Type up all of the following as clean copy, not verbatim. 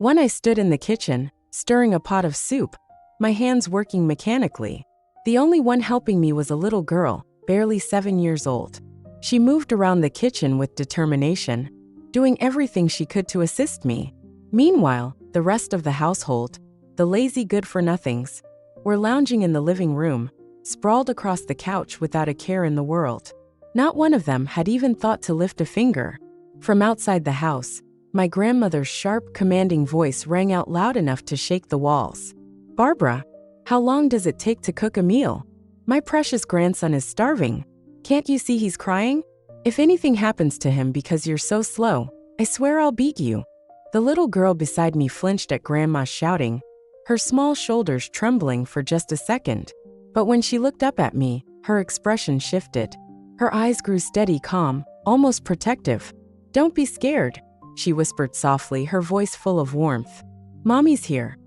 One I stood in the kitchen, stirring a pot of soup, my hands working mechanically. The only one helping me was a little girl, barely 7 years old. She moved around the kitchen with determination, doing everything she could to assist me. Meanwhile, the rest of the household, the lazy good-for-nothings, were lounging in the living room, sprawled across the couch without a care in the world. Not one of them had even thought to lift a finger. From outside the house, my grandmother's sharp, commanding voice rang out loud enough to shake the walls. "Barbara, how long does it take to cook a meal? My precious grandson is starving. Can't you see he's crying? If anything happens to him because you're so slow, I swear I'll beat you." The little girl beside me flinched at Grandma's shouting, her small shoulders trembling for just a second. But when she looked up at me, her expression shifted. Her eyes grew steady, calm, almost protective. "Don't be scared," she whispered softly, her voice full of warmth. "Mommy's here."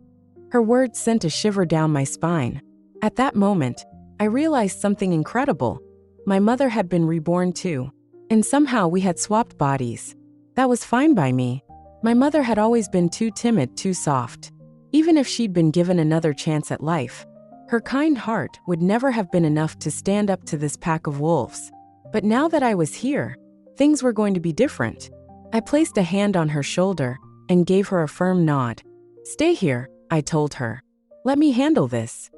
Her words sent a shiver down my spine. At that moment, I realized something incredible. My mother had been reborn too, and somehow we had swapped bodies. That was fine by me. My mother had always been too timid, too soft. Even if she'd been given another chance at life, her kind heart would never have been enough to stand up to this pack of wolves. But now that I was here, things were going to be different. I placed a hand on her shoulder and gave her a firm nod. "Stay here," I told her. "Let me handle this."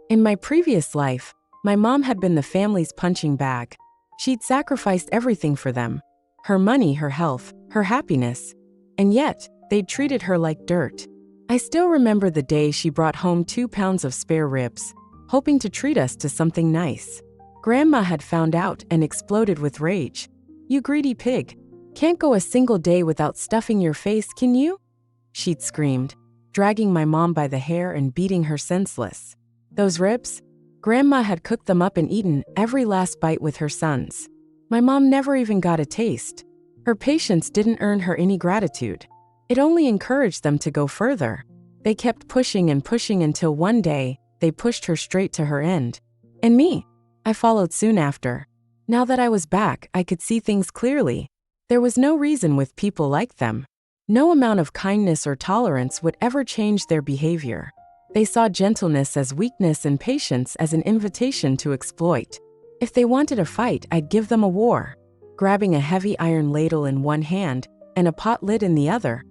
In my previous life, my mom had been the family's punching bag. She'd sacrificed everything for them: her money, her health, her happiness. And yet, they'd treated her like dirt. I still remember the day she brought home 2 pounds of spare ribs, hoping to treat us to something nice. Grandma had found out and exploded with rage. "You greedy pig. Can't go a single day without stuffing your face, can you?" she'd screamed, dragging my mom by the hair and beating her senseless. Those ribs? Grandma had cooked them up and eaten every last bite with her sons. My mom never even got a taste. Her patience didn't earn her any gratitude. It only encouraged them to go further. They kept pushing and pushing until one day, they pushed her straight to her end. And me, I followed soon after. Now that I was back, I could see things clearly. There was no reason with people like them. No amount of kindness or tolerance would ever change their behavior. They saw gentleness as weakness and patience as an invitation to exploit. If they wanted a fight, I'd give them a war. Grabbing a heavy iron ladle in one hand and a pot lid in the other,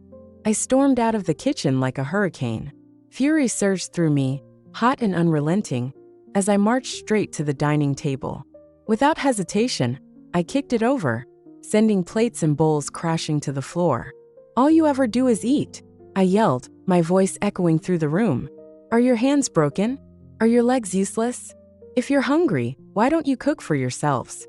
I stormed out of the kitchen like a hurricane. Fury surged through me, hot and unrelenting, as I marched straight to the dining table. Without hesitation, I kicked it over, sending plates and bowls crashing to the floor. "All you ever do is eat," I yelled, my voice echoing through the room. "Are your hands broken? Are your legs useless? If you're hungry, why don't you cook for yourselves?"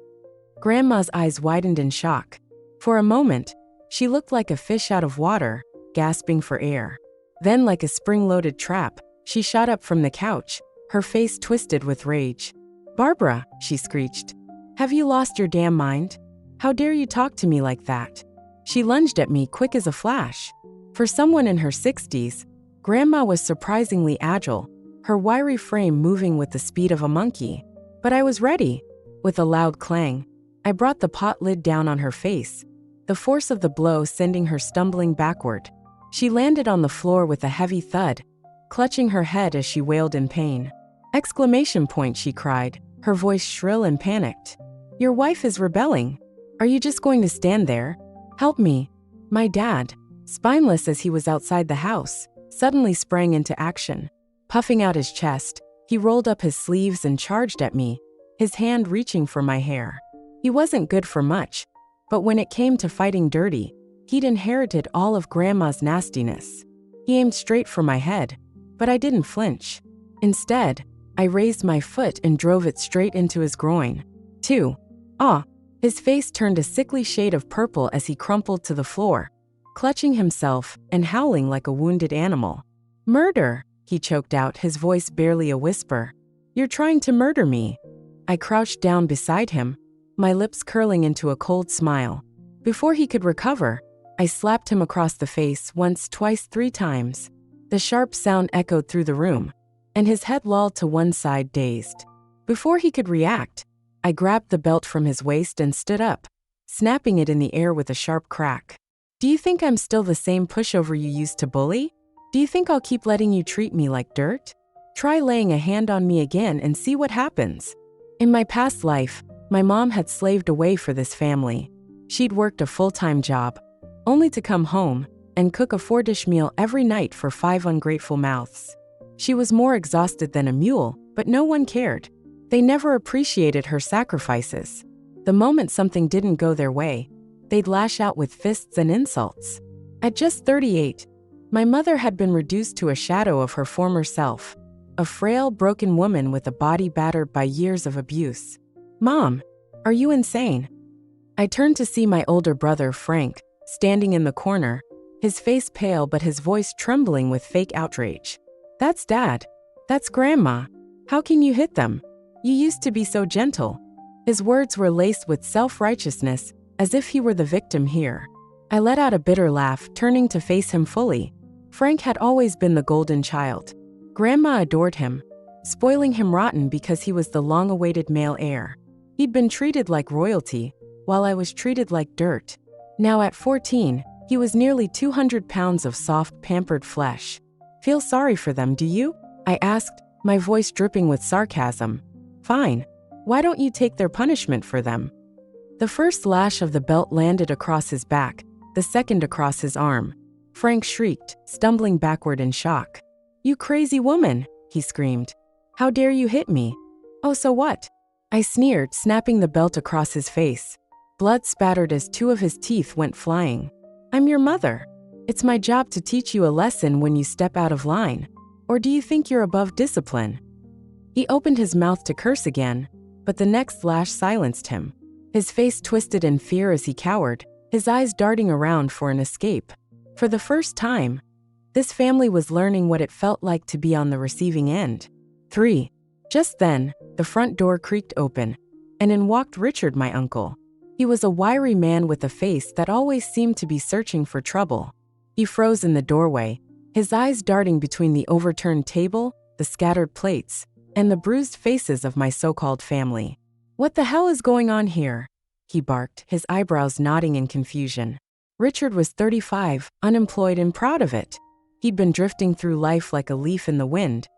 Grandma's eyes widened in shock. For a moment, she looked like a fish out of water, gasping for air. Then, like a spring-loaded trap, she shot up from the couch, her face twisted with rage. "Barbara," she screeched, "have you lost your damn mind? How dare you talk to me like that?" She lunged at me quick as a flash. For someone in her 60s, Grandma was surprisingly agile, her wiry frame moving with the speed of a monkey. But I was ready. With a loud clang, I brought the pot lid down on her face, the force of the blow sending her stumbling backward. She landed on the floor with a heavy thud, clutching her head as she wailed in pain. "Exclamation point," she cried, her voice shrill and panicked. "Your wife is rebelling. Are you just going to stand there? Help me." My dad, spineless as he was outside the house, suddenly sprang into action. Puffing out his chest, he rolled up his sleeves and charged at me, his hand reaching for my hair. He wasn't good for much, but when it came to fighting dirty, he'd inherited all of Grandma's nastiness. He aimed straight for my head, but I didn't flinch. Instead, I raised my foot and drove it straight into his groin. "Two." "Ah!" His face turned a sickly shade of purple as he crumpled to the floor, clutching himself and howling like a wounded animal. "Murder," he choked out, his voice barely a whisper. "You're trying to murder me." I crouched down beside him, my lips curling into a cold smile. Before he could recover, I slapped him across the face once, twice, 3 times. The sharp sound echoed through the room, and his head lolled to one side, dazed. Before he could react, I grabbed the belt from his waist and stood up, snapping it in the air with a sharp crack. Do you think I'm still the same pushover you used to bully? Do you think I'll keep letting you treat me like dirt? Try laying a hand on me again and see what happens. In my past life, my mom had slaved away for this family. She'd worked a full-time job, only to come home and cook a 4-dish meal every night for 5 ungrateful mouths. She was more exhausted than a mule, but no one cared. They never appreciated her sacrifices. The moment something didn't go their way, they'd lash out with fists and insults. At just 38, my mother had been reduced to a shadow of her former self, a frail, broken woman with a body battered by years of abuse. Mom, are you insane? I turned to see my older brother, Frank, standing in the corner, his face pale but his voice trembling with fake outrage. That's Dad. That's Grandma. How can you hit them? You used to be so gentle. His words were laced with self-righteousness, as if he were the victim here. I let out a bitter laugh, turning to face him fully. Frank had always been the golden child. Grandma adored him, spoiling him rotten because he was the long-awaited male heir. He'd been treated like royalty, while I was treated like dirt. Now at 14, he was nearly 200 pounds of soft, pampered flesh. Feel sorry for them, do you? I asked, my voice dripping with sarcasm. Fine. Why don't you take their punishment for them? The first lash of the belt landed across his back, the second across his arm. Frank shrieked, stumbling backward in shock. You crazy woman, he screamed. How dare you hit me? Oh, so what? I sneered, snapping the belt across his face. Blood spattered as 2 of his teeth went flying. I'm your mother. It's my job to teach you a lesson when you step out of line. Or do you think you're above discipline? He opened his mouth to curse again, but the next lash silenced him. His face twisted in fear as he cowered, his eyes darting around for an escape. For the first time, this family was learning what it felt like to be on the receiving end. 3. Just then, the front door creaked open, and in walked Richard, my uncle. He was a wiry man with a face that always seemed to be searching for trouble. He froze in the doorway, his eyes darting between the overturned table, the scattered plates, and the bruised faces of my so-called family. What the hell is going on here? He barked, his eyebrows nodding in confusion. Richard was 35, unemployed and proud of it. He'd been drifting through life like a leaf in the wind,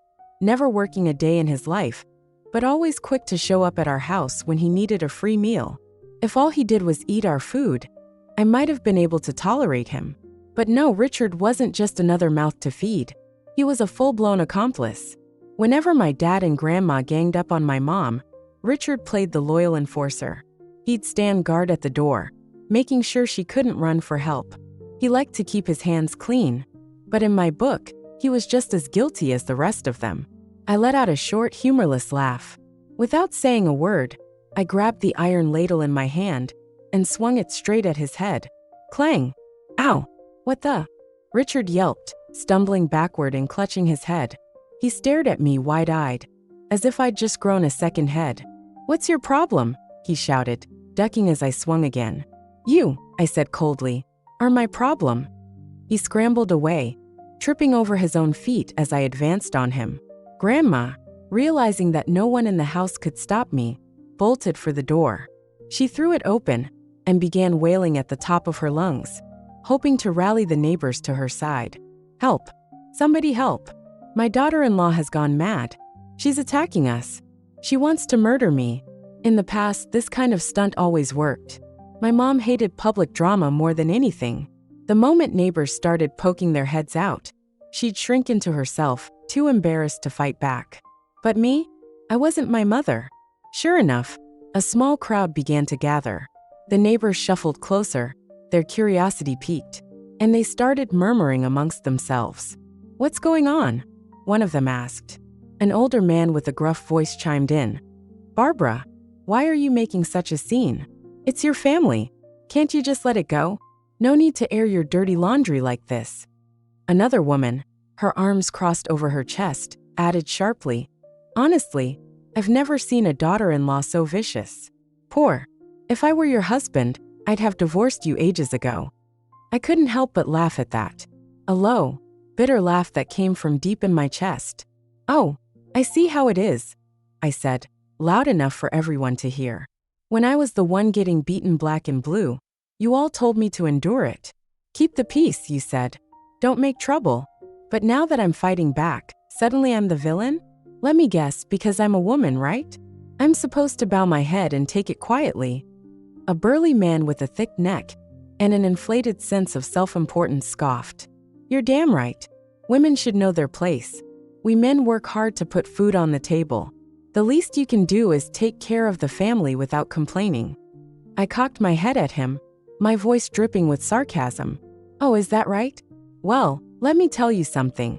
never working a day in his life, but always quick to show up at our house when he needed a free meal. If all he did was eat our food, I might have been able to tolerate him. But no, Richard wasn't just another mouth to feed. He was a full-blown accomplice. Whenever my dad and grandma ganged up on my mom, Richard played the loyal enforcer. He'd stand guard at the door, making sure she couldn't run for help. He liked to keep his hands clean, but in my book, he was just as guilty as the rest of them. I let out a short, humorless laugh. Without saying a word, I grabbed the iron ladle in my hand and swung it straight at his head. Clang! Ow! What the? Richard yelped, stumbling backward and clutching his head. He stared at me wide-eyed, as if I'd just grown a second head. What's your problem? He shouted, ducking as I swung again. You, I said coldly, are my problem. He scrambled away, tripping over his own feet as I advanced on him. Grandma, realizing that no one in the house could stop me, bolted for the door. She threw it open and began wailing at the top of her lungs, hoping to rally the neighbors to her side. Help! Somebody help! My daughter-in-law has gone mad. She's attacking us. She wants to murder me. In the past, this kind of stunt always worked. My mom hated public drama more than anything. The moment neighbors started poking their heads out, she'd shrink into herself, too embarrassed to fight back. But me? I wasn't my mother. Sure enough, a small crowd began to gather. The neighbors shuffled closer, their curiosity piqued, and they started murmuring amongst themselves. What's going on? One of them asked. An older man with a gruff voice chimed in. Barbara, why are you making such a scene? It's your family. Can't you just let it go? No need to air your dirty laundry like this. Another woman, her arms crossed over her chest, added sharply. Honestly, I've never seen a daughter-in-law so vicious. Poor. If I were your husband, I'd have divorced you ages ago. I couldn't help but laugh at that. A low, bitter laugh that came from deep in my chest. Oh, I see how it is, I said, loud enough for everyone to hear. When I was the one getting beaten black and blue, you all told me to endure it. Keep the peace, you said. Don't make trouble. But now that I'm fighting back, suddenly I'm the villain? Let me guess, because I'm a woman, right? I'm supposed to bow my head and take it quietly. A burly man with a thick neck and an inflated sense of self-importance scoffed. You're damn right. Women should know their place. We men work hard to put food on the table. The least you can do is take care of the family without complaining. I cocked my head at him, my voice dripping with sarcasm. Oh, is that right? Well, let me tell you something.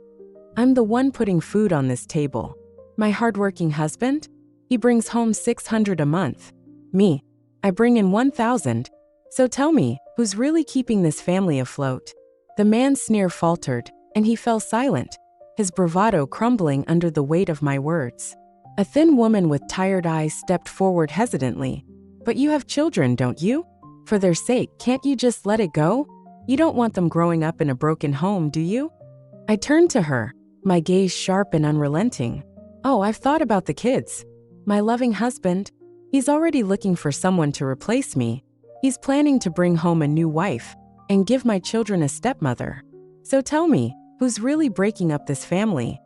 I'm the one putting food on this table. My hardworking husband? He brings home $600 a month. Me, I bring in $1,000. So tell me, who's really keeping this family afloat? The man's sneer faltered, and he fell silent, his bravado crumbling under the weight of my words. A thin woman with tired eyes stepped forward hesitantly. But you have children, don't you? For their sake, can't you just let it go? You don't want them growing up in a broken home, do you? I turned to her, my gaze sharp and unrelenting. Oh, I've thought about the kids. My loving husband, he's already looking for someone to replace me. He's planning to bring home a new wife and give my children a stepmother. So tell me, who's really breaking up this family?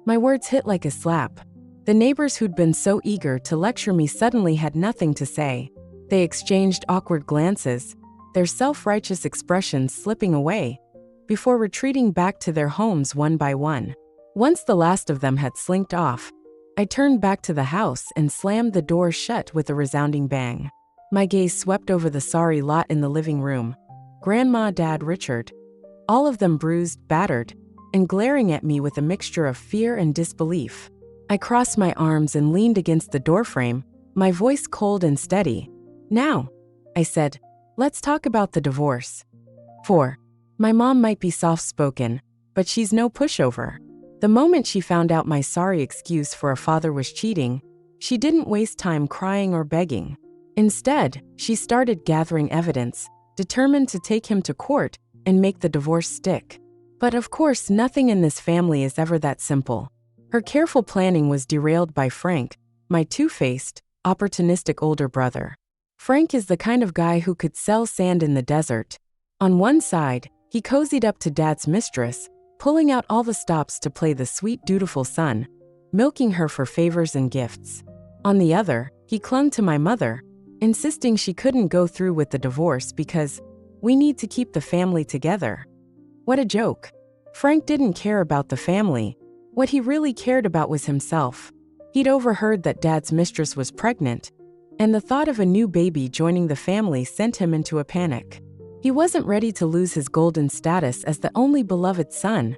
My words hit like a slap. The neighbors who'd been so eager to lecture me suddenly had nothing to say. They exchanged awkward glances, their self-righteous expressions slipping away, before retreating back to their homes one by one. Once the last of them had slinked off, I turned back to the house and slammed the door shut with a resounding bang. My gaze swept over the sorry lot in the living room. Grandma, Dad, Richard, all of them bruised, battered, and glaring at me with a mixture of fear and disbelief. I crossed my arms and leaned against the doorframe, my voice cold and steady. Now, I said, let's talk about the divorce. 4. My mom might be soft-spoken, but she's no pushover. The moment she found out my sorry excuse for a father was cheating, she didn't waste time crying or begging. Instead, she started gathering evidence, determined to take him to court and make the divorce stick. But of course, nothing in this family is ever that simple. Her careful planning was derailed by Frank, my two-faced, opportunistic older brother. Frank is the kind of guy who could sell sand in the desert. On one side, he cozied up to Dad's mistress, pulling out all the stops to play the sweet, dutiful son, milking her for favors and gifts. On the other, he clung to my mother, insisting she couldn't go through with the divorce because we need to keep the family together. What a joke. Frank didn't care about the family. What he really cared about was himself. He'd overheard that Dad's mistress was pregnant, and the thought of a new baby joining the family sent him into a panic. He wasn't ready to lose his golden status as the only beloved son,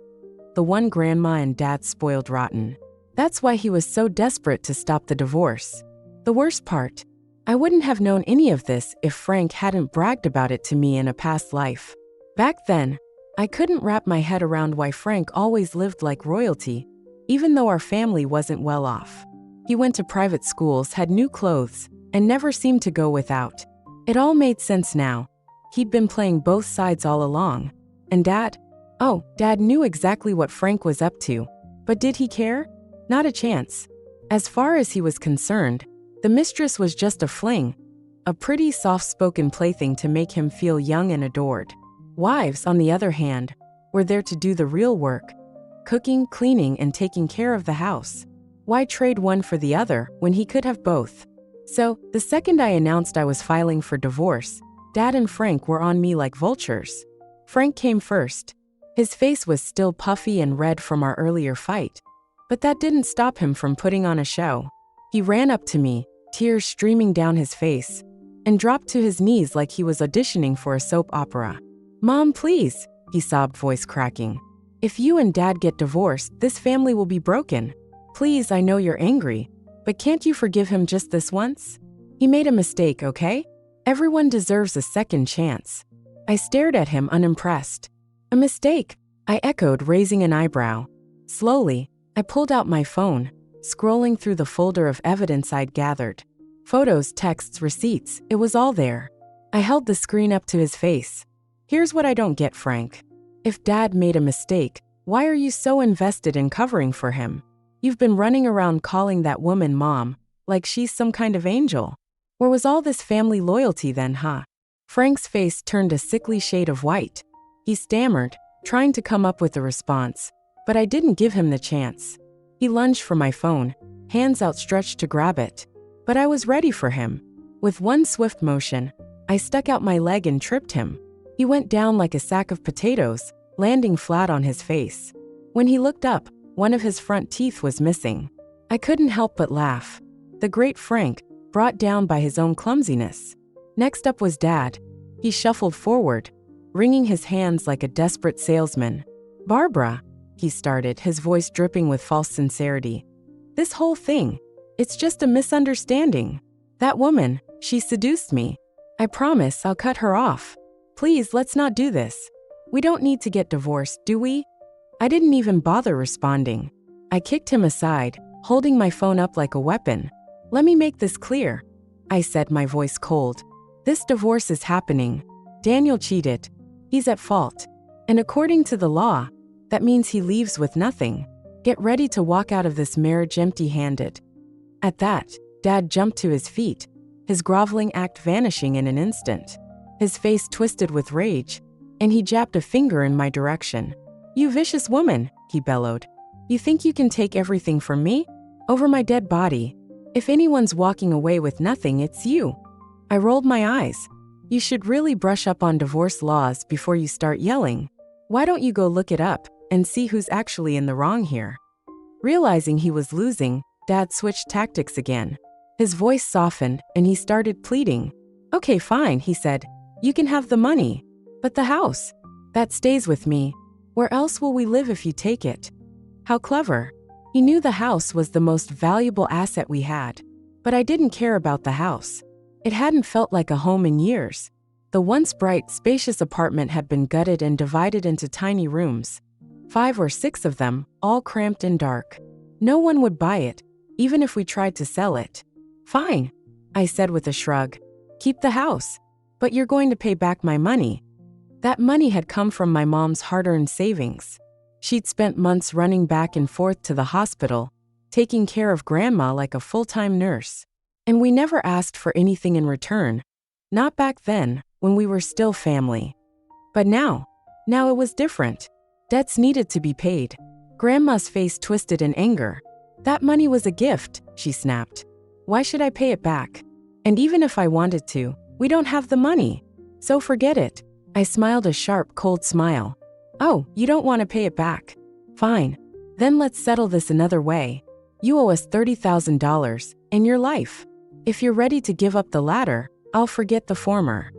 the one Grandma and Dad spoiled rotten. That's why he was so desperate to stop the divorce. The worst part, I wouldn't have known any of this if Frank hadn't bragged about it to me in a past life. Back then, I couldn't wrap my head around why Frank always lived like royalty, even though our family wasn't well off. He went to private schools, had new clothes, and never seemed to go without. It all made sense now. He'd been playing both sides all along. And Dad? Oh, Dad knew exactly what Frank was up to. But did he care? Not a chance. As far as he was concerned, the mistress was just a fling, a pretty soft-spoken plaything to make him feel young and adored. Wives, on the other hand, were there to do the real work, cooking, cleaning, and taking care of the house. Why trade one for the other when he could have both? So, the second I announced I was filing for divorce, Dad and Frank were on me like vultures. Frank came first. His face was still puffy and red from our earlier fight, but that didn't stop him from putting on a show. He ran up to me, tears streaming down his face, and dropped to his knees like he was auditioning for a soap opera. Mom, please, he sobbed, voice cracking. If you and Dad get divorced, this family will be broken. Please, I know you're angry, but can't you forgive him just this once? He made a mistake, okay? Everyone deserves a second chance. I stared at him unimpressed. A mistake, I echoed, raising an eyebrow. Slowly, I pulled out my phone, scrolling through the folder of evidence I'd gathered. Photos, texts, receipts, it was all there. I held the screen up to his face. Here's what I don't get, Frank. If Dad made a mistake, why are you so invested in covering for him? You've been running around calling that woman Mom, like she's some kind of angel. Where was all this family loyalty then, huh? Frank's face turned a sickly shade of white. he stammered, trying to come up with a response. But I didn't give him the chance. He lunged for my phone, hands outstretched to grab it. But I was ready for him. With one swift motion, I stuck out my leg and tripped him. He went down like a sack of potatoes, landing flat on his face. When he looked up, one of his front teeth was missing. I couldn't help but laugh. The great Frank, brought down by his own clumsiness. Next up was Dad. He shuffled forward, wringing his hands like a desperate salesman. "Barbara," he started, his voice dripping with false sincerity. "This whole thing, it's just a misunderstanding. That woman, she seduced me. I promise I'll cut her off. Please, let's not do this. We don't need to get divorced, do we?" I didn't even bother responding. I kicked him aside, holding my phone up like a weapon. "Let me make this clear," I said, my voice cold. "This divorce is happening. Daniel cheated. He's at fault. And according to the law, that means he leaves with nothing. Get ready to walk out of this marriage empty-handed." At that, Dad jumped to his feet, his groveling act vanishing in an instant. His face twisted with rage, and he jabbed a finger in my direction. "You vicious woman," he bellowed. "You think you can take everything from me? Over my dead body. If anyone's walking away with nothing, it's you." I rolled my eyes. "You should really brush up on divorce laws before you start yelling. Why don't you go look it up and see who's actually in the wrong here?" Realizing he was losing, Dad switched tactics again. His voice softened and he started pleading. "Okay, fine," he said. "You can have the money. But the house, that stays with me. Where else will we live if you take it?" How clever. He knew the house was the most valuable asset we had. But I didn't care about the house. It hadn't felt like a home in years. The once bright, spacious apartment had been gutted and divided into tiny rooms. 5 or 6 of them, all cramped and dark. No one would buy it, even if we tried to sell it. "Fine," I said with a shrug. "Keep the house. But you're going to pay back my money." That money had come from my mom's hard-earned savings. She'd spent months running back and forth to the hospital, taking care of Grandma like a full-time nurse. And we never asked for anything in return. Not back then, when we were still family. But now it was different. Debts needed to be paid. Grandma's face twisted in anger. "That money was a gift," she snapped. "Why should I pay it back? And even if I wanted to, we don't have the money. So forget it." I smiled a sharp, cold smile. "Oh, you don't want to pay it back? Fine. Then let's settle this another way. You owe us $30,000 and your life. If you're ready to give up the latter, I'll forget the former."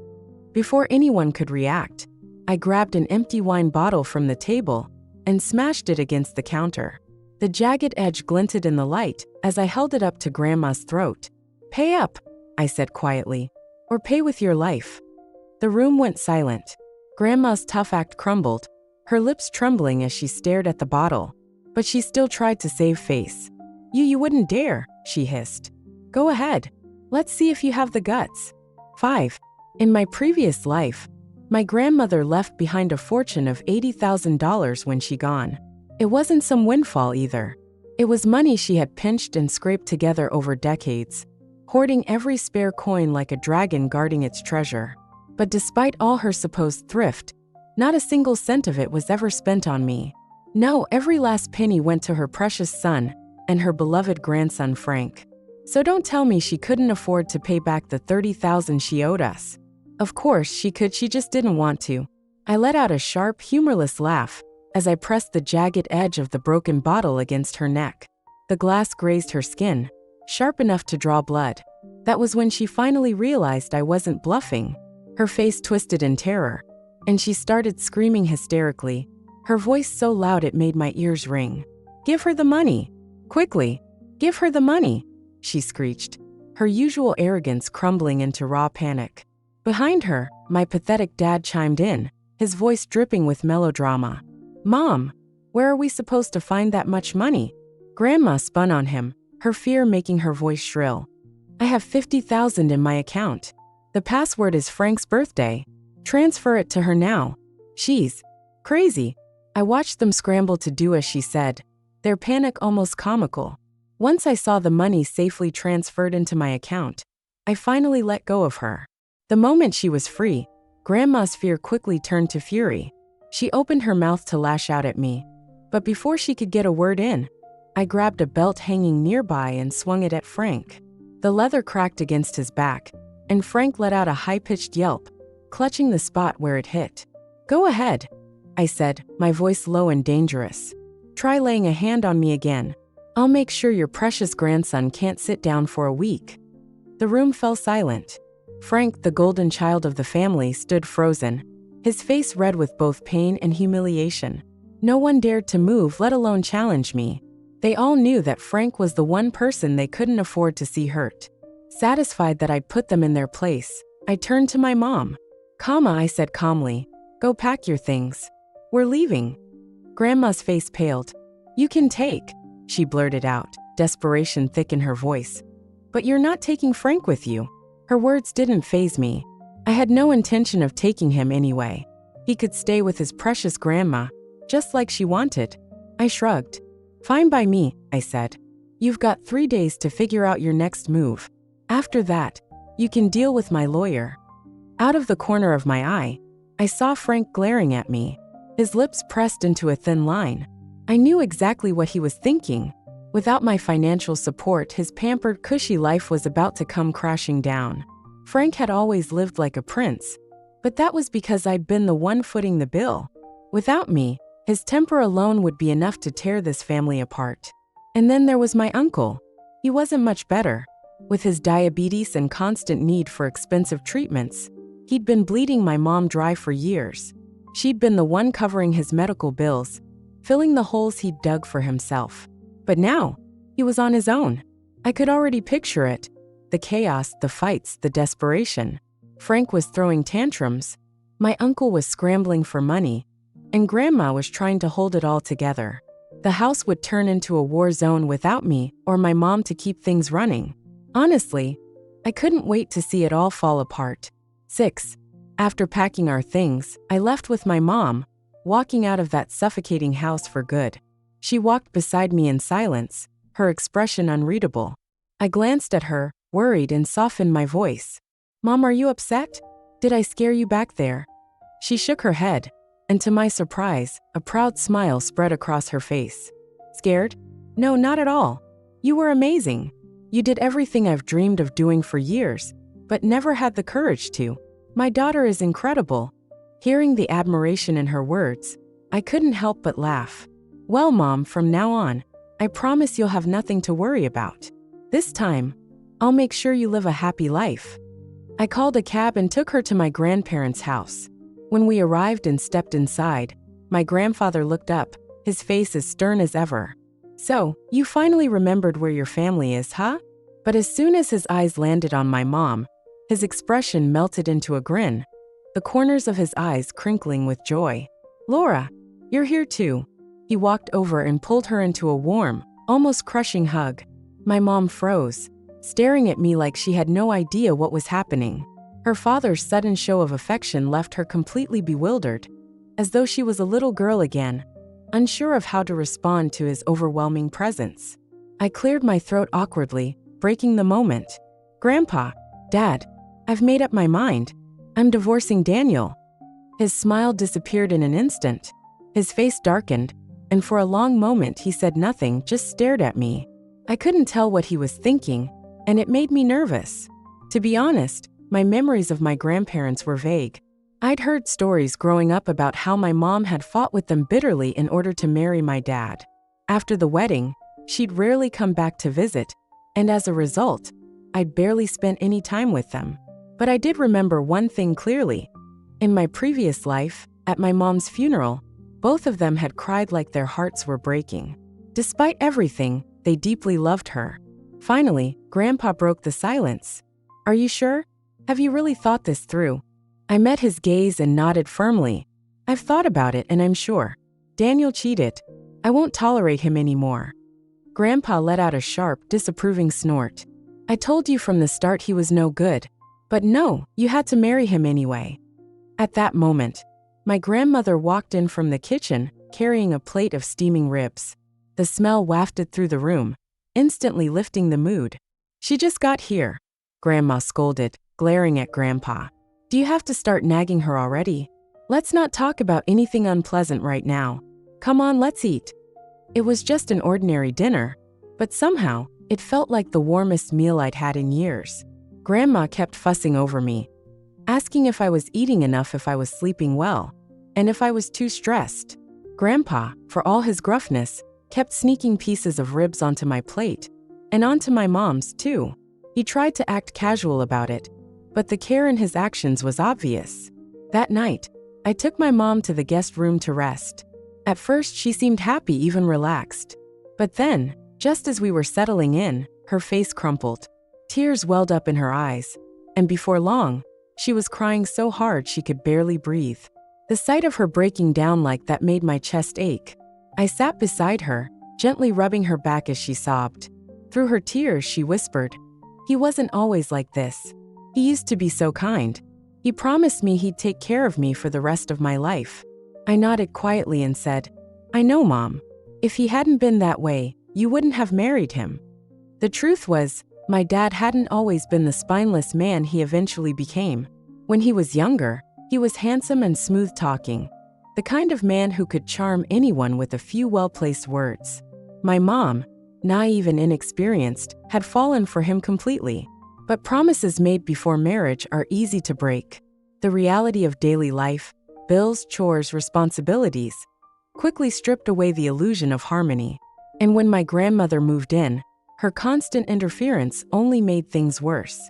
Before anyone could react, I grabbed an empty wine bottle from the table and smashed it against the counter. The jagged edge glinted in the light as I held it up to Grandma's throat. "Pay up," I said quietly, "or pay with your life." The room went silent. Grandma's tough act crumbled, her lips trembling as she stared at the bottle. But she still tried to save face. You wouldn't dare," she hissed. "Go ahead. Let's see if you have the guts." 5. In my previous life, my grandmother left behind a fortune of $80,000 when she gone. It wasn't some windfall either. It was money she had pinched and scraped together over decades, hoarding every spare coin like a dragon guarding its treasure. But despite all her supposed thrift, not a single cent of it was ever spent on me. No, every last penny went to her precious son and her beloved grandson Frank. So don't tell me she couldn't afford to pay back the $30,000 she owed us. Of course she could, she just didn't want to. I let out a sharp, humorless laugh as I pressed the jagged edge of the broken bottle against her neck. The glass grazed her skin, sharp enough to draw blood. That was when she finally realized I wasn't bluffing. Her face twisted in terror, and she started screaming hysterically, her voice so loud it made my ears ring. "Give her the money! Quickly! Give her the money!" she screeched, her usual arrogance crumbling into raw panic. Behind her, my pathetic dad chimed in, his voice dripping with melodrama. "Mom, where are we supposed to find that much money?" Grandma spun on him, her fear making her voice shrill. "I have $50,000 in my account. The password is Frank's birthday. Transfer it to her now." "She's crazy." I watched them scramble to do as she said, their panic almost comical. Once I saw the money safely transferred into my account, I finally let go of her. The moment she was free, Grandma's fear quickly turned to fury. She opened her mouth to lash out at me, but before she could get a word in, I grabbed a belt hanging nearby and swung it at Frank. The leather cracked against his back, and Frank let out a high-pitched yelp, clutching the spot where it hit. "Go ahead," I said, my voice low and dangerous. "Try laying a hand on me again. I'll make sure your precious grandson can't sit down for a week." The room fell silent. Frank, the golden child of the family, stood frozen, his face red with both pain and humiliation. No one dared to move, let alone challenge me. They all knew that Frank was the one person they couldn't afford to see hurt. Satisfied that I'd put them in their place, I turned to my mom. I said calmly, "Go pack your things. We're leaving." Grandma's face paled. "You can take," she blurted out, desperation thick in her voice. "But you're not taking Frank with you." Her words didn't faze me. I had no intention of taking him anyway. He could stay with his precious grandma, just like she wanted. I shrugged. "Fine by me," I said. "You've got 3 days to figure out your next move. After that, you can deal with my lawyer." Out of the corner of my eye, I saw Frank glaring at me, his lips pressed into a thin line. I knew exactly what he was thinking. Without my financial support, his pampered, cushy life was about to come crashing down. Frank had always lived like a prince, but that was because I'd been the one footing the bill. Without me, his temper alone would be enough to tear this family apart. And then there was my uncle. He wasn't much better. With his diabetes and constant need for expensive treatments, he'd been bleeding my mom dry for years. She'd been the one covering his medical bills, filling the holes he'd dug for himself. But now, he was on his own. I could already picture it. The chaos, the fights, the desperation. Frank was throwing tantrums. My uncle was scrambling for money, and Grandma was trying to hold it all together. The house would turn into a war zone without me or my mom to keep things running. Honestly, I couldn't wait to see it all fall apart. 6. After packing our things, I left with my mom, walking out of that suffocating house for good. She walked beside me in silence, her expression unreadable. I glanced at her, worried, and softened my voice. "Mom, are you upset? Did I scare you back there?" She shook her head, and to my surprise, a proud smile spread across her face. "Scared? No, not at all. You were amazing. You did everything I've dreamed of doing for years, but never had the courage to. My daughter is incredible." Hearing the admiration in her words, I couldn't help but laugh. "Well, Mom, from now on, I promise you'll have nothing to worry about. This time, I'll make sure you live a happy life." I called a cab and took her to my grandparents' house. When we arrived and stepped inside, my grandfather looked up, his face as stern as ever. "So, you finally remembered where your family is, huh?" But as soon as his eyes landed on my mom, his expression melted into a grin, the corners of his eyes crinkling with joy. "Laura, you're here too." He walked over and pulled her into a warm, almost crushing hug. My mom froze, staring at me like she had no idea what was happening. Her father's sudden show of affection left her completely bewildered, as though she was a little girl again, unsure of how to respond to his overwhelming presence. I cleared my throat awkwardly, breaking the moment. "Grandpa, Dad, I've made up my mind. I'm divorcing Daniel." His smile disappeared in an instant. His face darkened, and for a long moment he said nothing, just stared at me. I couldn't tell what he was thinking, and it made me nervous. To be honest, my memories of my grandparents were vague. I'd heard stories growing up about how my mom had fought with them bitterly in order to marry my dad. After the wedding, she'd rarely come back to visit, and as a result, I'd barely spent any time with them. But I did remember one thing clearly. In my previous life, at my mom's funeral, both of them had cried like their hearts were breaking. Despite everything, they deeply loved her. Finally, Grandpa broke the silence. "Are you sure? Have you really thought this through?" I met his gaze and nodded firmly. "I've thought about it and I'm sure. Daniel cheated. I won't tolerate him anymore." Grandpa let out a sharp, disapproving snort. "I told you from the start he was no good. But no, you had to marry him anyway." At that moment, my grandmother walked in from the kitchen, carrying a plate of steaming ribs. The smell wafted through the room, instantly lifting the mood. "She just got here," Grandma scolded, glaring at Grandpa. "Do you have to start nagging her already?" Let's not talk about anything unpleasant right now. Come on, let's eat. It was just an ordinary dinner, but somehow, it felt like the warmest meal I'd had in years. Grandma kept fussing over me, asking if I was eating enough, if I was sleeping well, and if I was too stressed. Grandpa, for all his gruffness, kept sneaking pieces of ribs onto my plate, and onto my mom's too. He tried to act casual about it, but the care in his actions was obvious. That night, I took my mom to the guest room to rest. At first, she seemed happy, even relaxed. But then, just as we were settling in, her face crumpled. Tears welled up in her eyes, and before long, she was crying so hard she could barely breathe. The sight of her breaking down like that made my chest ache. I sat beside her, gently rubbing her back as she sobbed. Through her tears, she whispered, "He wasn't always like this. He used to be so kind. He promised me he'd take care of me for the rest of my life." I nodded quietly and said, "I know, Mom. If he hadn't been that way, you wouldn't have married him." The truth was, my dad hadn't always been the spineless man he eventually became. When he was younger, he was handsome and smooth-talking, the kind of man who could charm anyone with a few well-placed words. My mom, naive and inexperienced, had fallen for him completely. But promises made before marriage are easy to break. The reality of daily life, bills, chores, responsibilities, quickly stripped away the illusion of harmony. And when my grandmother moved in, her constant interference only made things worse.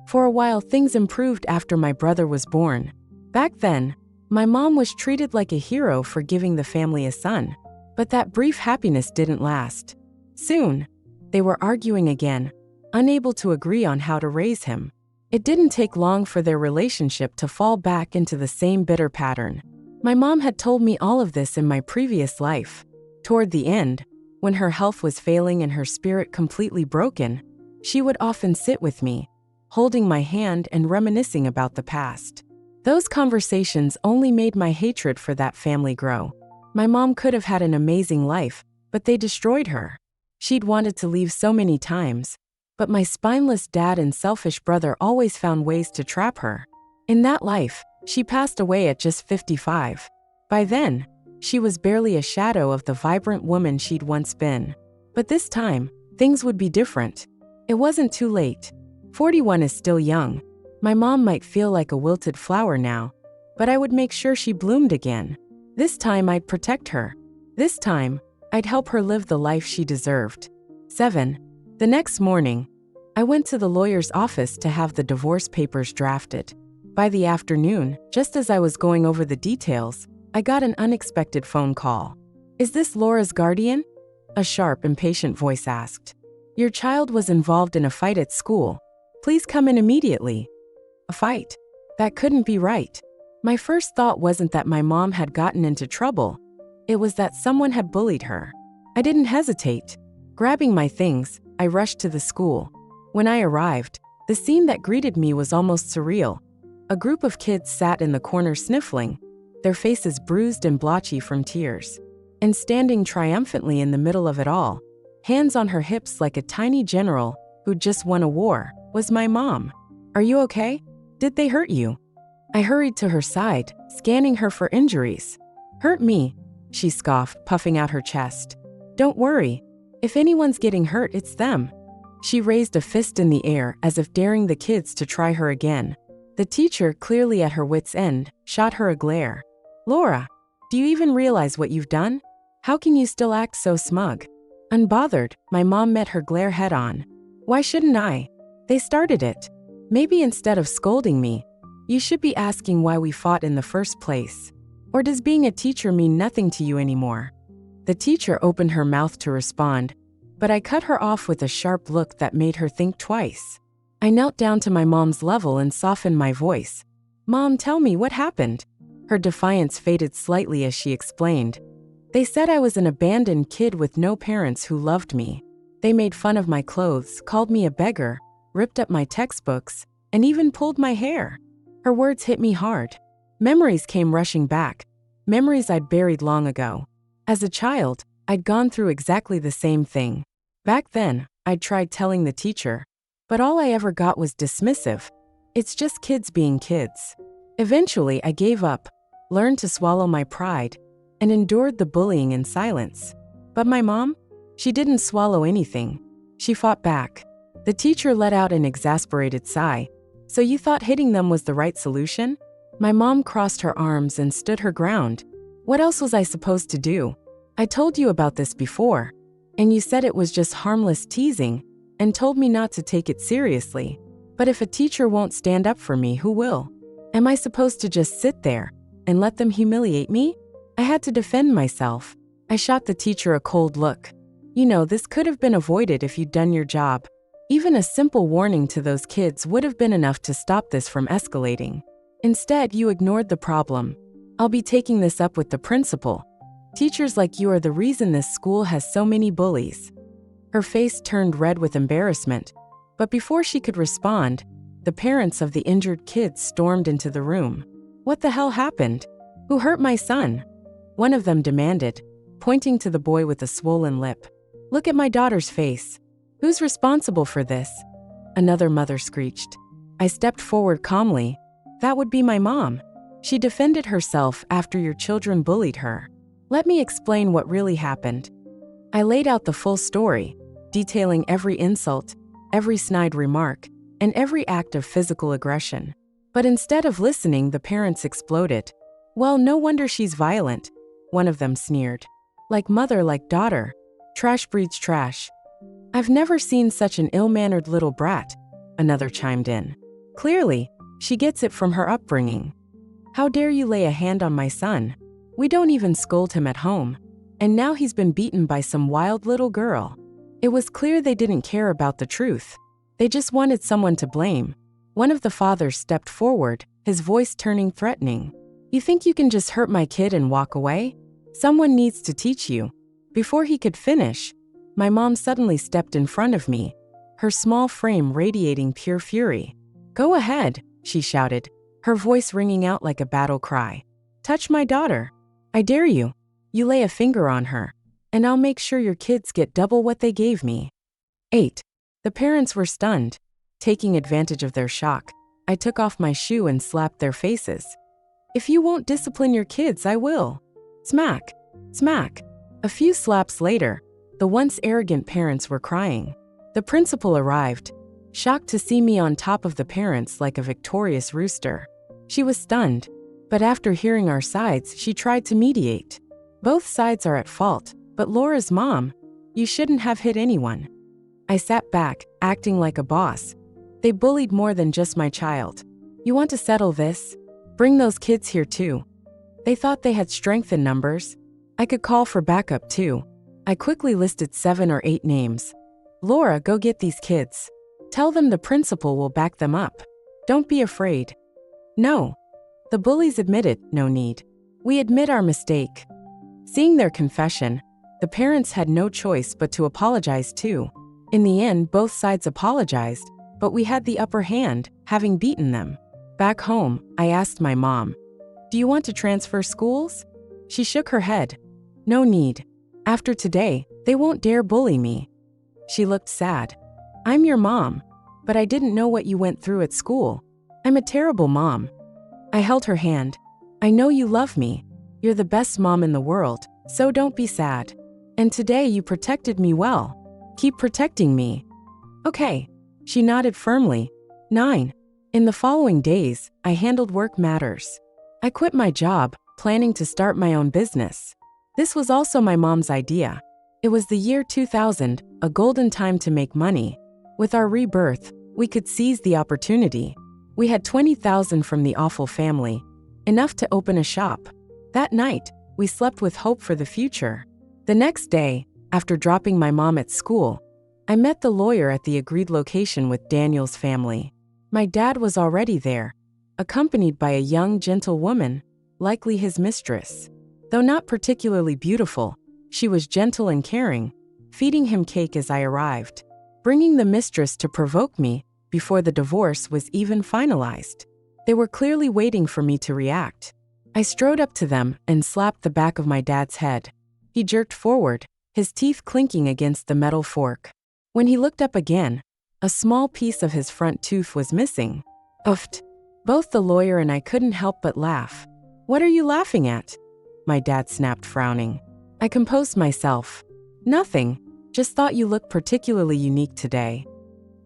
For a while, things improved after my brother was born. Back then, my mom was treated like a hero for giving the family a son. But that brief happiness didn't last. Soon, they were arguing again, unable to agree on how to raise him. It didn't take long for their relationship to fall back into the same bitter pattern. My mom had told me all of this in my previous life. Toward the end, when her health was failing and her spirit completely broken, she would often sit with me, holding my hand and reminiscing about the past. Those conversations only made my hatred for that family grow. My mom could have had an amazing life, but they destroyed her. She'd wanted to leave so many times, but my spineless dad and selfish brother always found ways to trap her. In that life, she passed away at just 55. By then, she was barely a shadow of the vibrant woman she'd once been. But this time, things would be different. It wasn't too late. 41 is still young. My mom might feel like a wilted flower now, but I would make sure she bloomed again. This time I'd protect her. This time, I'd help her live the life she deserved. 7. The next morning, I went to the lawyer's office to have the divorce papers drafted. By the afternoon, just as I was going over the details, I got an unexpected phone call. "Is this Laura's guardian?" A sharp, impatient voice asked. "Your child was involved in a fight at school. Please come in immediately." A fight? That couldn't be right. My first thought wasn't that my mom had gotten into trouble. It was that someone had bullied her. I didn't hesitate. Grabbing my things, I rushed to the school. When I arrived, the scene that greeted me was almost surreal. A group of kids sat in the corner sniffling, their faces bruised and blotchy from tears. And standing triumphantly in the middle of it all, hands on her hips like a tiny general who'd just won a war, was my mom. "Are you okay? Did they hurt you?" I hurried to her side, scanning her for injuries. "Hurt me?" she scoffed, puffing out her chest. "Don't worry. If anyone's getting hurt, it's them." She raised a fist in the air as if daring the kids to try her again. The teacher, clearly at her wit's end, shot her a glare. "Laura, do you even realize what you've done? How can you still act so smug?" Unbothered, my mom met her glare head on. "Why shouldn't I? They started it. Maybe instead of scolding me, you should be asking why we fought in the first place. Or does being a teacher mean nothing to you anymore?" The teacher opened her mouth to respond, but I cut her off with a sharp look that made her think twice. I knelt down to my mom's level and softened my voice. "Mom, tell me what happened." Her defiance faded slightly as she explained. "They said I was an abandoned kid with no parents who loved me. They made fun of my clothes, called me a beggar, ripped up my textbooks, and even pulled my hair." Her words hit me hard. Memories came rushing back, memories I'd buried long ago. As a child, I'd gone through exactly the same thing. Back then, I'd tried telling the teacher, but all I ever got was dismissive. "It's just kids being kids." Eventually, I gave up. learned to swallow my pride, and endured the bullying in silence. But my mom? She didn't swallow anything. She fought back. The teacher let out an exasperated sigh. So you thought hitting them was the right solution? My mom crossed her arms and stood her ground. What else was I supposed to do? I told you about this before, and you said it was just harmless teasing, and told me not to take it seriously. But if a teacher won't stand up for me, who will? Am I supposed to just sit there and let them humiliate me? I had to defend myself. I shot the teacher a cold look. You know, this could have been avoided if you'd done your job. Even a simple warning to those kids would have been enough to stop this from escalating. Instead, you ignored the problem. I'll be taking this up with the principal. Teachers like you are the reason this school has so many bullies. Her face turned red with embarrassment, but before she could respond, the parents of the injured kids stormed into the room. What the hell happened? Who hurt my son? One of them demanded, pointing to the boy with a swollen lip. Look at my daughter's face. Who's responsible for this? Another mother screeched. I stepped forward calmly. That would be my mom. She defended herself after your children bullied her. Let me explain what really happened. I laid out the full story, detailing every insult, every snide remark, and every act of physical aggression. But instead of listening, the parents exploded. Well, no wonder she's violent, one of them sneered. Like mother, like daughter. Trash breeds trash. I've never seen such an ill-mannered little brat, another chimed in. Clearly, she gets it from her upbringing. How dare you lay a hand on my son? We don't even scold him at home. And now he's been beaten by some wild little girl. It was clear they didn't care about the truth. They just wanted someone to blame. One of the fathers stepped forward, his voice turning threatening. You think you can just hurt my kid and walk away? Someone needs to teach you. Before he could finish, my mom suddenly stepped in front of me, her small frame radiating pure fury. Go ahead, she shouted, her voice ringing out like a battle cry. Touch my daughter. I dare you. You lay a finger on her, and I'll make sure your kids get double what they gave me. 8. The parents were stunned. Taking advantage of their shock, I took off my shoe and slapped their faces. If you won't discipline your kids, I will. Smack. Smack. A few slaps later, the once arrogant parents were crying. The principal arrived, shocked to see me on top of the parents like a victorious rooster. She was stunned, but after hearing our sides, she tried to mediate. Both sides are at fault, but Laura's mom, you shouldn't have hit anyone. I sat back, acting like a boss. They bullied more than just my child. You want to settle this? Bring those kids here too. They thought they had strength in numbers. I could call for backup too. I quickly listed 7 or 8 names. Laura, go get these kids. Tell them the principal will back them up. Don't be afraid. No. The bullies admitted, no need. We admit our mistake. Seeing their confession, the parents had no choice but to apologize too. In the end, both sides apologized, but we had the upper hand, having beaten them. Back home, I asked my mom, do you want to transfer schools? She shook her head. No need. After today, they won't dare bully me. She looked sad. I'm your mom, but I didn't know what you went through at school. I'm a terrible mom. I held her hand. I know you love me. You're the best mom in the world, so don't be sad. And today you protected me well. Keep protecting me. Okay. She nodded firmly. 9. In the following days, I handled work matters. I quit my job, planning to start my own business. This was also my mom's idea. It was the year 2000, a golden time to make money. With our rebirth, we could seize the opportunity. We had $20,000 from the awful family, enough to open a shop. That night, we slept with hope for the future. The next day, after dropping my mom at school, I met the lawyer at the agreed location with Daniel's family. My dad was already there, accompanied by a young, gentle woman, likely his mistress. Though not particularly beautiful, she was gentle and caring, feeding him cake as I arrived, bringing the mistress to provoke me before the divorce was even finalized. They were clearly waiting for me to react. I strode up to them and slapped the back of my dad's head. He jerked forward, his teeth clinking against the metal fork. When he looked up again, a small piece of his front tooth was missing. Oofed. Both the lawyer and I couldn't help but laugh. What are you laughing at? My dad snapped, frowning. I composed myself. Nothing, just thought you looked particularly unique today.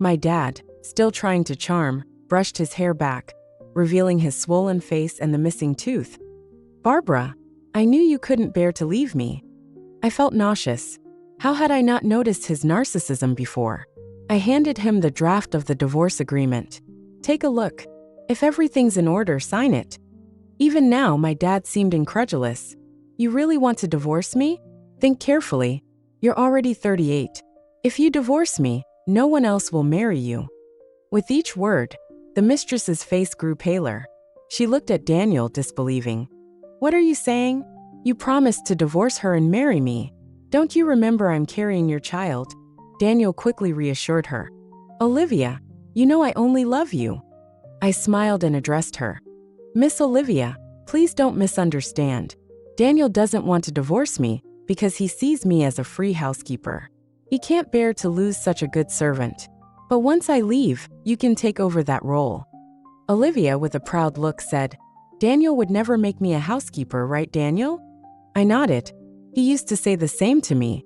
My dad, still trying to charm, brushed his hair back, revealing his swollen face and the missing tooth. Barbara, I knew you couldn't bear to leave me. I felt nauseous. How had I not noticed his narcissism before? I handed him the draft of the divorce agreement. Take a look. If everything's in order, sign it. Even now, my dad seemed incredulous. You really want to divorce me? Think carefully. You're already 38. If you divorce me, no one else will marry you. With each word, the mistress's face grew paler. She looked at Daniel, disbelieving. What are you saying? You promised to divorce her and marry me. Don't you remember I'm carrying your child? Daniel quickly reassured her. Olivia, you know I only love you. I smiled and addressed her. Miss Olivia, please don't misunderstand. Daniel doesn't want to divorce me because he sees me as a free housekeeper. He can't bear to lose such a good servant. But once I leave, you can take over that role. Olivia, with a proud look, said, Daniel would never make me a housekeeper, right, Daniel? I nodded. He used to say the same to me.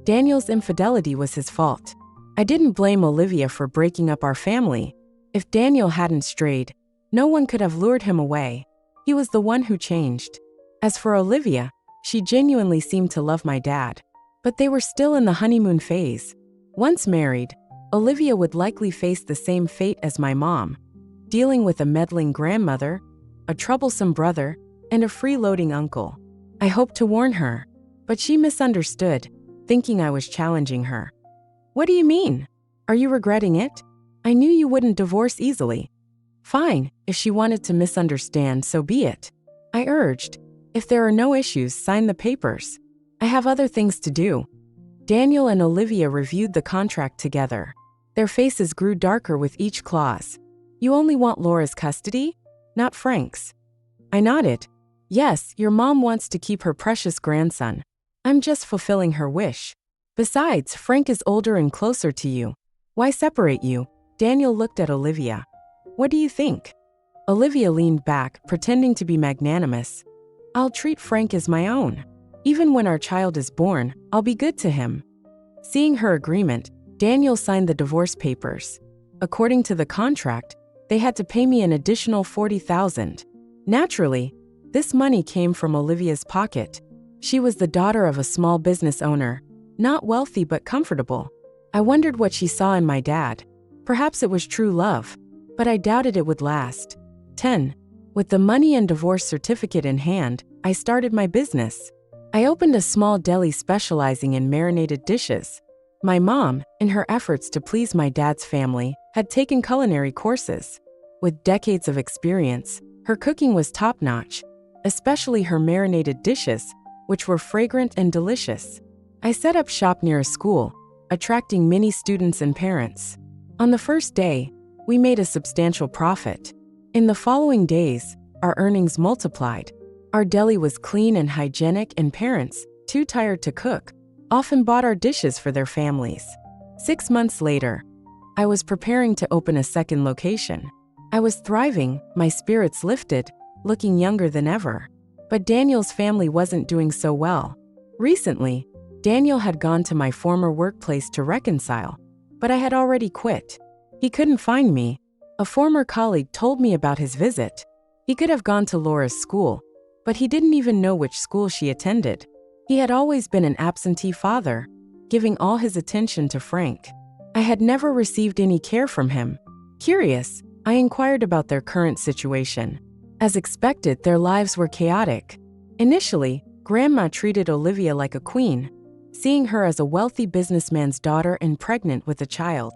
Daniel's infidelity was his fault. I didn't blame Olivia for breaking up our family. If Daniel hadn't strayed, no one could have lured him away. He was the one who changed. As for Olivia, she genuinely seemed to love my dad. But they were still in the honeymoon phase. Once married, Olivia would likely face the same fate as my mom, dealing with a meddling grandmother, a troublesome brother, and a freeloading uncle. I hoped to warn her, but she misunderstood, thinking I was challenging her. What do you mean? Are you regretting it? I knew you wouldn't divorce easily. Fine, if she wanted to misunderstand, so be it. I urged. If there are no issues, sign the papers. I have other things to do. Daniel and Olivia reviewed the contract together. Their faces grew darker with each clause. You only want Laura's custody? Not Frank's. I nodded. Yes, your mom wants to keep her precious grandson. I'm just fulfilling her wish. Besides, Frank is older and closer to you. Why separate you? Daniel looked at Olivia. What do you think? Olivia leaned back, pretending to be magnanimous. I'll treat Frank as my own. Even when our child is born, I'll be good to him. Seeing her agreement, Daniel signed the divorce papers. According to the contract, they had to pay me an additional $40,000. Naturally, this money came from Olivia's pocket. She was the daughter of a small business owner, not wealthy but comfortable. I wondered what she saw in my dad. Perhaps it was true love, but I doubted it would last. 10. With the money and divorce certificate in hand, I started my business. I opened a small deli specializing in marinated dishes. My mom, in her efforts to please my dad's family, had taken culinary courses. With decades of experience, her cooking was top-notch, especially her marinated dishes, which were fragrant and delicious. I set up shop near a school, attracting many students and parents. On the first day, we made a substantial profit. In the following days, our earnings multiplied. Our deli was clean and hygienic, and parents, too tired to cook, often bought our dishes for their families. 6 months later, I was preparing to open a second location. I was thriving, my spirits lifted, looking younger than ever. But Daniel's family wasn't doing so well. Recently, Daniel had gone to my former workplace to reconcile, but I had already quit. He couldn't find me. A former colleague told me about his visit. He could have gone to Laura's school, but he didn't even know which school she attended. He had always been an absentee father, giving all his attention to Frank. I had never received any care from him. Curious, I inquired about their current situation. As expected, their lives were chaotic. Initially, Grandma treated Olivia like a queen, seeing her as a wealthy businessman's daughter and pregnant with a child.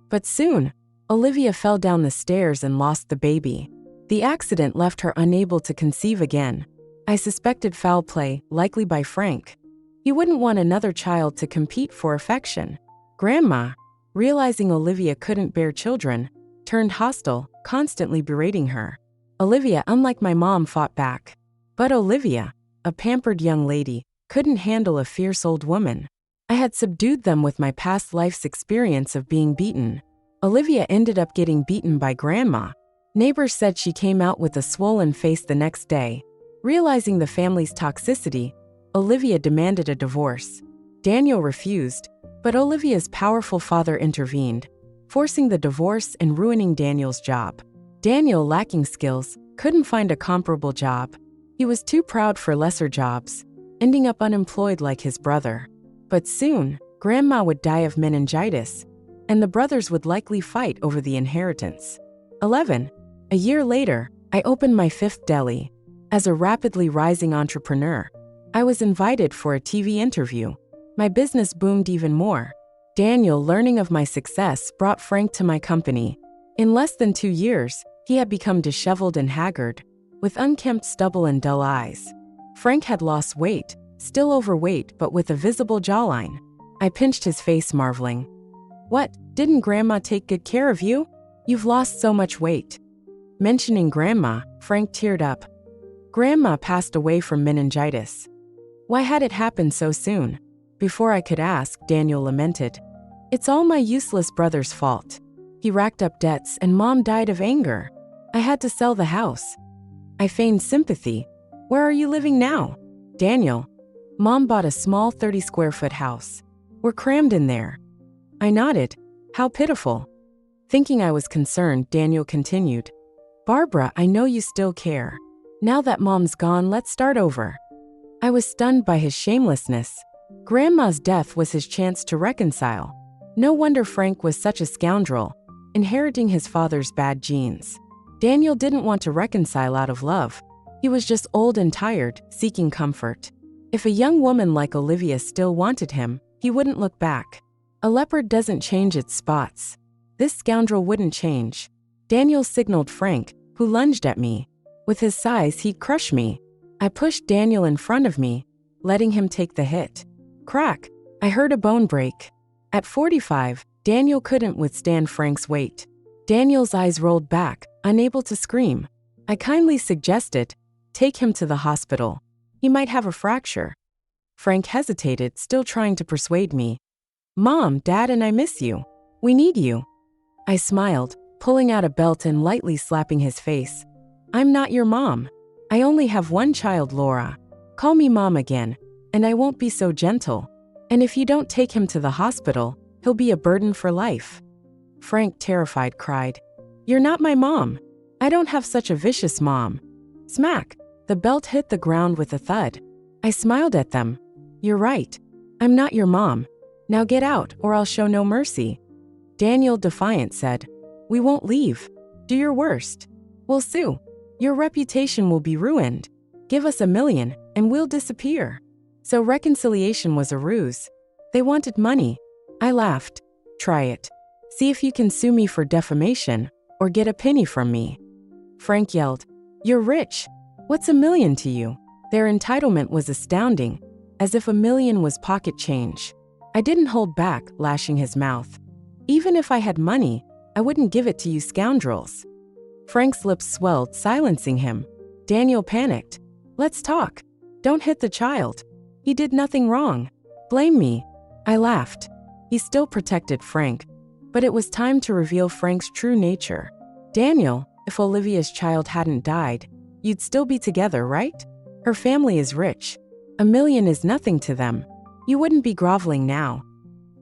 But soon, Olivia fell down the stairs and lost the baby. The accident left her unable to conceive again. I suspected foul play, likely by Frank. He wouldn't want another child to compete for affection. Grandma, realizing Olivia couldn't bear children, turned hostile, constantly berating her. Olivia, unlike my mom, fought back. But Olivia, a pampered young lady, couldn't handle a fierce old woman. I had subdued them with my past life's experience of being beaten. Olivia ended up getting beaten by Grandma. Neighbors said she came out with a swollen face the next day. Realizing the family's toxicity, Olivia demanded a divorce. Daniel refused, but Olivia's powerful father intervened, forcing the divorce and ruining Daniel's job. Daniel, lacking skills, couldn't find a comparable job. He was too proud for lesser jobs, ending up unemployed like his brother. But soon, Grandma would die of meningitis, and the brothers would likely fight over the inheritance. 11. A year later, I opened my 5th deli. As a rapidly rising entrepreneur, I was invited for a TV interview. My business boomed even more. Daniel, learning of my success, brought Frank to my company. In less than 2 years, he had become disheveled and haggard, with unkempt stubble and dull eyes. Frank had lost weight, still overweight but with a visible jawline. I pinched his face, marveling. "What, didn't Grandma take good care of you? You've lost so much weight." Mentioning Grandma, Frank teared up. Grandma passed away from meningitis. Why had it happened so soon? Before I could ask, Daniel lamented. "It's all my useless brother's fault. He racked up debts and Mom died of anger. I had to sell the house." I feigned sympathy. "Where are you living now?" "Daniel, Mom bought a small 30-square-foot house. We're crammed in there." I nodded. "How pitiful." Thinking I was concerned, Daniel continued. "Barbara, I know you still care. Now that Mom's gone, let's start over." I was stunned by his shamelessness. Grandma's death was his chance to reconcile. No wonder Frank was such a scoundrel, inheriting his father's bad genes. Daniel didn't want to reconcile out of love. He was just old and tired, seeking comfort. If a young woman like Olivia still wanted him, he wouldn't look back. A leopard doesn't change its spots. This scoundrel wouldn't change. Daniel signaled Frank, who lunged at me. With his size, he'd crush me. I pushed Daniel in front of me, letting him take the hit. Crack! I heard a bone break. At 45, Daniel couldn't withstand Frank's weight. Daniel's eyes rolled back, unable to scream. I kindly suggested, "Take him to the hospital. He might have a fracture." Frank hesitated, still trying to persuade me. "Mom, Dad, and I miss you. We need you." I smiled, pulling out a belt and lightly slapping his face. "I'm not your mom. I only have one child, Laura. Call me Mom again, and I won't be so gentle. And if you don't take him to the hospital, he'll be a burden for life." Frank, terrified, cried, "You're not my mom. I don't have such a vicious mom." Smack! The belt hit the ground with a thud. I smiled at them. "You're right. I'm not your mom. Now get out, or I'll show no mercy." Daniel, defiant, said, "We won't leave. Do your worst. We'll sue. Your reputation will be ruined. Give us $1 million, and we'll disappear." So reconciliation was a ruse. They wanted money. I laughed. "Try it. See if you can sue me for defamation, or get a penny from me." Frank yelled, "You're rich. What's $1 million to you?" Their entitlement was astounding, as if $1 million was pocket change. I didn't hold back, lashing his mouth. "Even if I had money, I wouldn't give it to you scoundrels." Frank's lips swelled, silencing him. Daniel panicked. "Let's talk. Don't hit the child. He did nothing wrong. Blame me." I laughed. He still protected Frank, but it was time to reveal Frank's true nature. "Daniel, if Olivia's child hadn't died, you'd still be together, right? Her family is rich. $1 million is nothing to them. You wouldn't be groveling now."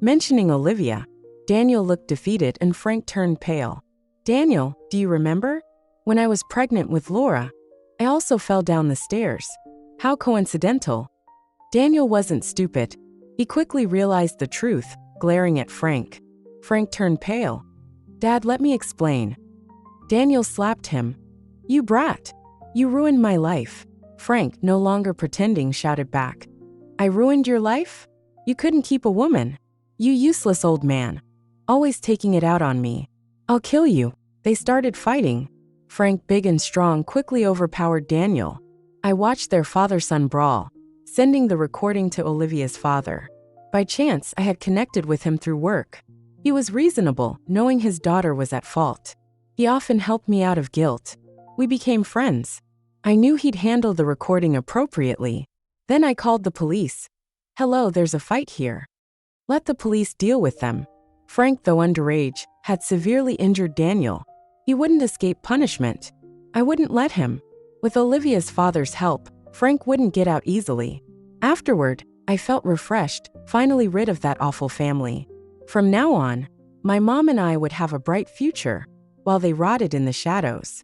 Mentioning Olivia, Daniel looked defeated and Frank turned pale. "Daniel, do you remember? When I was pregnant with Laura, I also fell down the stairs. How coincidental." Daniel wasn't stupid. He quickly realized the truth, glaring at Frank. Frank turned pale. "Dad, let me explain." Daniel slapped him. "You brat. You ruined my life." Frank, no longer pretending, shouted back. "I ruined your life? You couldn't keep a woman. You useless old man. Always taking it out on me. I'll kill you." They started fighting. Frank, big and strong, quickly overpowered Daniel. I watched their father-son brawl, sending the recording to Olivia's father. By chance, I had connected with him through work. He was reasonable, knowing his daughter was at fault. He often helped me out of guilt. We became friends. I knew he'd handle the recording appropriately. Then I called the police. "Hello, there's a fight here." Let the police deal with them. Frank, though underage, had severely injured Daniel. He wouldn't escape punishment. I wouldn't let him. With Olivia's father's help, Frank wouldn't get out easily. Afterward, I felt refreshed, finally rid of that awful family. From now on, my mom and I would have a bright future, while they rotted in the shadows.